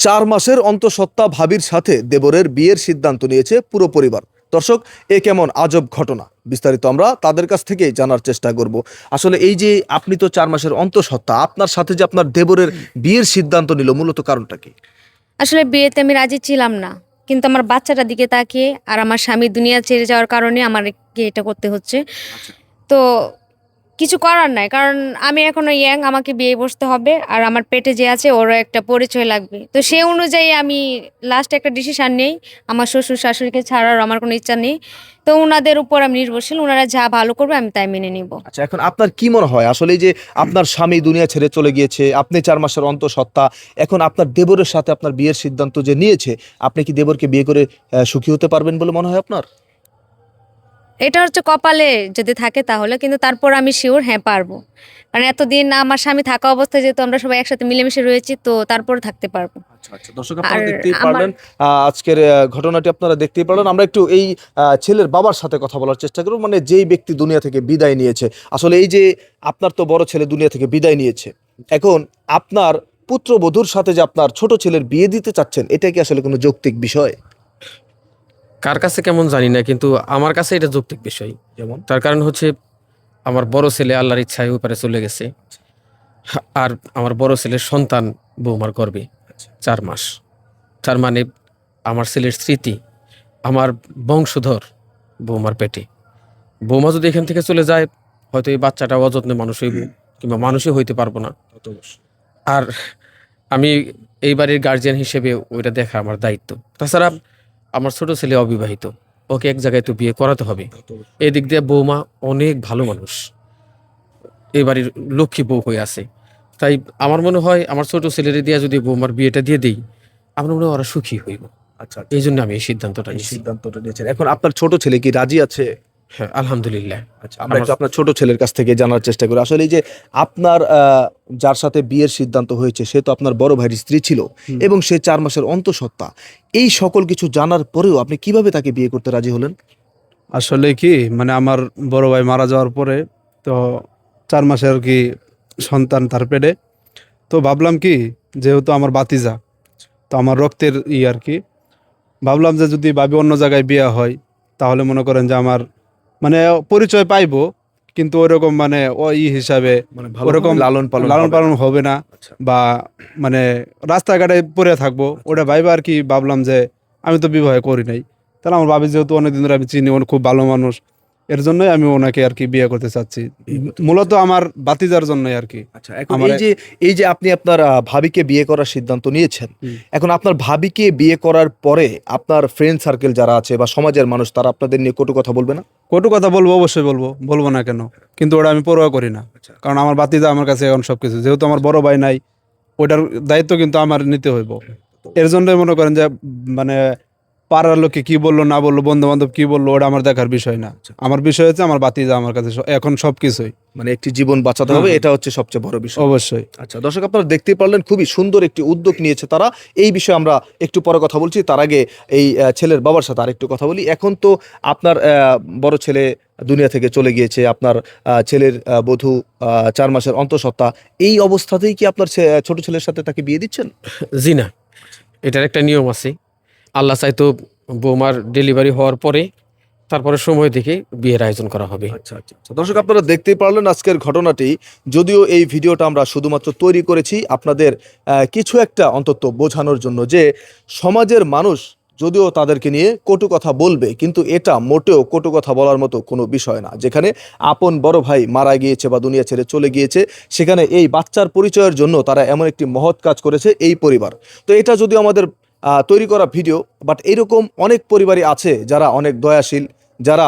4 মাসের অন্তঃসত্ত্বা ভাবির সাথে দেবরের বিয়ের সিদ্ধান্ত নিয়েছে পুরো পরিবার। দর্শক, এ কেমন আজব ঘটনা, বিস্তারিত আমরা তাদের কাছ থেকেই জানার চেষ্টা করব। আসলে এই যে আপনি তো 4 মাসের অন্তঃসত্ত্বা, আপনার সাথে যে আপনার দেবরের বিয়ের সিদ্ধান্ত নিল, মূলত কারণটা কি? আসলে বিয়েতে আমি রাজি ছিলাম না। কিন্তু আমার বাচ্চাটার দিকে তাকিয়ে আর আমার স্বামী দুনিয়া ছেড়ে যাওয়ার কারণে আমাকে এটা করতে হচ্ছে। তো কিছু করার নাই। কারণ আমি এখনো ইয়াং, আমাকে বিয়ে বসতে হবে। আর আমার পেটে যে আছে ওরও একটা পরিচয় লাগবে। তো সেই অনুযায়ী আমি লাস্টে একটা ডিসিশন নেই। আমার শ্বশুর-শাশুড়িকে ছাড়ার আমার কোনো ইচ্ছা নেই। তো উনাদের উপর আমি নির্ভরশীল। উনারা যা ভালো করবে আমি তাই মেনে নিব। আচ্ছা, এখন আপনার কি মনে হয় আসলে এই যে আপনার স্বামী দুনিয়া ছেড়ে চলে গিয়েছে, আপনি 4 মাসের অন্তঃসত্ত্বা, এখন আপনার দেবরের সাথে আপনার বিয়ের সিদ্ধান্ত যে নিয়েছে, আপনি কি দেবরকে বিয়ে করে সুখী হতে পারবেন বলে মনে হয় আপনার? এটা হচ্ছে কপালে যদি থাকে তাহলে, কিন্তু তারপর আমি সিউর হ্যাঁ পারবো। কারণ এতদিন আমার স্বামী থাকা অবস্থায় যেহেতু আমরা সবাই একসাথে মিলেমিশে রয়েছি, তো তারপর থাকতে পারবো। আচ্ছা, আচ্ছা। দর্শক, আর আপনারা দেখতেই আমার পারলেন আজকের ঘটনাটি আপনারা দেখতেই পারলেন। আমরা একটু এই ছেলের বাবার সাথে কথা বলার চেষ্টা করব, মানে যেই ব্যক্তি দুনিয়া থেকে বিদায় নিয়েছে। আসলে এই যে আপনার তো বড় ছেলে দুনিয়া থেকে বিদায় নিয়েছে, এখন আপনার পুত্রবধূর সাথে যে আপনার ছোট ছেলের বিয়ে দিতে চাচ্ছেন, এটা কি আসলে কোনো যৌক্তিক বিষয়? কার কাছে কেমন জানি না, কিন্তু আমার কাছে এটা যৌক্তিক বিষয়। যেমন? তার কারণ হচ্ছে আমার বড় ছেলে আল্লাহর ইচ্ছায় ওই পারে চলে গেছে। আর আমার বড় ছেলের সন্তান বৌমার গর্ভে 4 মাস। তার মানে আমার ছেলের স্মৃতি, আমার বংশধর বৌমার পেটে। বৌমা যদি এখান থেকে চলে যায়, হয়তো এই বাচ্চাটা অযত্নে মানুষ হইব, কিংবা মানুষই হইতে পারবো না। আর আমি এই বাড়ির গার্জিয়ান হিসেবে ওইটা দেখা আমার দায়িত্ব। তাছাড়া আমার ছোট ছেলে অবিবাহিত, ওকে এক জায়গায় তো বিয়ে করাতে হবে। এদিক দিয়ে বৌমা অনেক ভালো মানুষ, এই বাড়ির লক্ষ্মী বউ হয়ে আছে। তাই আমার মনে হয় আমার ছোট ছেলের দিয়ে যদি বৌমার বিয়েটা দিয়ে দিই, আমার মনে হয় ওরা সুখী হইব। আচ্ছা, আচ্ছা। এই জন্য আমি এই সিদ্ধান্তটা এই নিয়েছি। সিদ্ধান্তটা নিয়েছেন। এখন আপনার ছোট ছেলে কি রাজি আছে? হ্যাঁ, আলহামদুলিল্লাহ। আচ্ছা, আমরা একটু আপনার ছোট ছেলের কাছ থেকে জানার চেষ্টা করি। আসলে এই যে আপনার যার সাথে বিয়ের সিদ্ধান্ত হয়েছে, সে তো আপনার বড় ভাইয়ের স্ত্রী ছিল এবং সে 4 মাসের অন্তঃসত্ত্বা। এই সকল কিছু জানার পরেও আপনি কিভাবে তাকে বিয়ে করতে রাজি হলেন? আসলে কি, মানে আমার বড় ভাই মারা যাওয়ার পরে তো 4 মাসে আর কি সন্তান তার পেটে। তো ভাবলাম কি, যেহেতু আমার বাতিজা, তো আমার রক্তের আর কি, ভাবলাম যে যদি ভাবি অন্য জায়গায় বিয়ে হয়, তাহলে মনে করেন যে আমার মানে পরিচয় পাইবো, কিন্তু ওইরকম মানে ওই হিসাবে মানে ওরকম লালন পালন লালন হবে পালন না। হবে না, আচ্ছা। বা মানে রাস্তাঘাটে পড়ে থাকবো, ওটা ভাইবা আর কি। ভাবলাম যে আমি তো বিবাহ করি নাই, তাহলে আমার ভাবি যেহেতু অনেকদিন ধরে আমি চিনি, উনি খুব ভালো মানুষ, এর জন্যই আমি ওনাকে আর কি বিয়ে করতে চাচ্ছি। মূলত আমার বাতিজার জন্যই আর কি। আচ্ছা, এখন আমার এই যে আপনি আপনার ভাবিকে বিয়ে করার সিদ্ধান্ত নিয়েছেন, এখন আপনার ভাবিকে বিয়ে করার পরে আপনার ফ্রেন্ড সার্কেল যারা আছে বা সমাজের মানুষ, তারা আপনাদের নিয়ে কটু কথা বলবে না? কটু কথা বলবো, অবশ্যই বলবো, বলবো না কেন, কিন্তু ওটা আমি পরোয়া করি না। কারণ আমার বাতিজা আমার কাছে এখন সবকিছু, যেহেতু আমার বড় ভাই নাই, ওটার দায়িত্ব কিন্তু আমার নিতে হইব। এর জন্যই মনে করেন যে মানে পাড়ার লোকে কি বললো না বললো, বন্ধু বান্ধব কি বললো, ওটা আমার দেখার বিষয় না। আমার বিষয় হচ্ছে আমার বাতিজা আমার কাছে এখন সবকিছুই। মানে একটি জীবন বাঁচাতে হবে, এটা হচ্ছে সবচেয়ে বড় বিষয়। অবশ্যই। আচ্ছা দর্শক, আপনারা দেখতেই পারলেন খুবই সুন্দর একটি উদ্যোগ নিয়েছে তারা। এই বিষয়ে আমরা একটু পরে কথা বলছি, তার আগে এই ছেলের বাবার সাথে আরেকটু কথা বলি। এখন তো আপনার বড় ছেলে দুনিয়া থেকে চলে গিয়েছে, আপনার ছেলের বধূ 4 মাসের অন্তঃসত্ত্বা। এই অবস্থাতেই কি আপনার ছোট ছেলের সাথে তাকে বিয়ে দিচ্ছেন? জি না, এটার একটা নিয়ম আছে। আল্লাহ চাইতো বৌমার ডেলিভারি হওয়ার পরে, তারপরে সময় দেখে বিয়ের আয়োজন করা হবে। আচ্ছা, আচ্ছা, আচ্ছা। দর্শক, আপনারা দেখতেই পারলেন আজকের ঘটনাটি। যদিও এই ভিডিওটা আমরা শুধুমাত্র তৈরি করেছি আপনাদের কিছু একটা অন্তত বোঝানোর জন্য, যে সমাজের মানুষ যদিও তাদেরকে নিয়ে কটু কথা বলবে, কিন্তু এটা মোটেও কটু কথা বলার মতো কোনো বিষয় না। যেখানে আপন বড় ভাই মারা গিয়েছে বা দুনিয়া ছেড়ে চলে গিয়েছে, সেখানে এই বাচ্চার পরিচয়ের জন্য তারা এমন একটি মহৎ কাজ করেছে এই পরিবার। তো এটা যদিও আমাদের তৈরি করা ভিডিও, বাট এইরকম অনেক পরিবারই আছে যারা অনেক দয়াশীল, যারা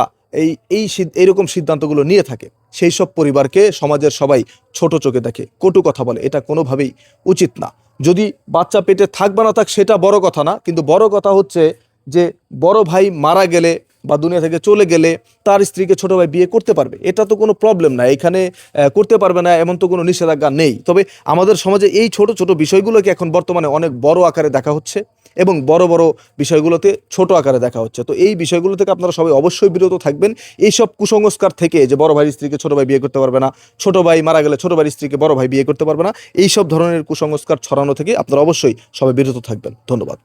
এইরকম সিদ্ধান্তগুলো নিয়ে থাকে। সেই সব পরিবারকে সমাজের সবাই ছোট চোখে দেখে, কটু কথা বলে। এটা কোনোভাবেই উচিত না। যদি বাচ্চা পেটে থাক বা না থাক সেটা বড় কথা না, কিন্তু বড় কথা হচ্ছে যে বড় ভাই মারা গেলে বা দুনিয়া থেকে চলে গেলে তার স্ত্রীকে ছোট ভাই বিয়ে করতে পারবে, এটা তো কোনো প্রবলেম না, এখানে করতে পারবে না এমন তো কোনো নিষেধাজ্ঞা নেই। তবে আমাদের সমাজে এই ছোট ছোট বিষয়গুলোকে এখন বর্তমানে অনেক বড় আকারে দেখা হচ্ছে এবং বড় বড় বিষয়গুলোতে ছোট আকারে দেখা হচ্ছে। তো এই বিষয়গুলো থেকে আপনারা সবাই অবশ্যই বিরত থাকবেন। এইসব কুসংস্কার থেকে যে বড় ভাইয়ের স্ত্রীকে ছোট ভাই বিয়ে করতে পারবে না, ছোট ভাই মারা গেলে ছোট ভাইয়ের স্ত্রীকে বড় ভাই বিয়ে করতে পারবে না, এইসব ধরনের কুসংস্কার ছড়ানো থেকে আপনারা অবশ্যই সবাই বিরত থাকবেন। ধন্যবাদ।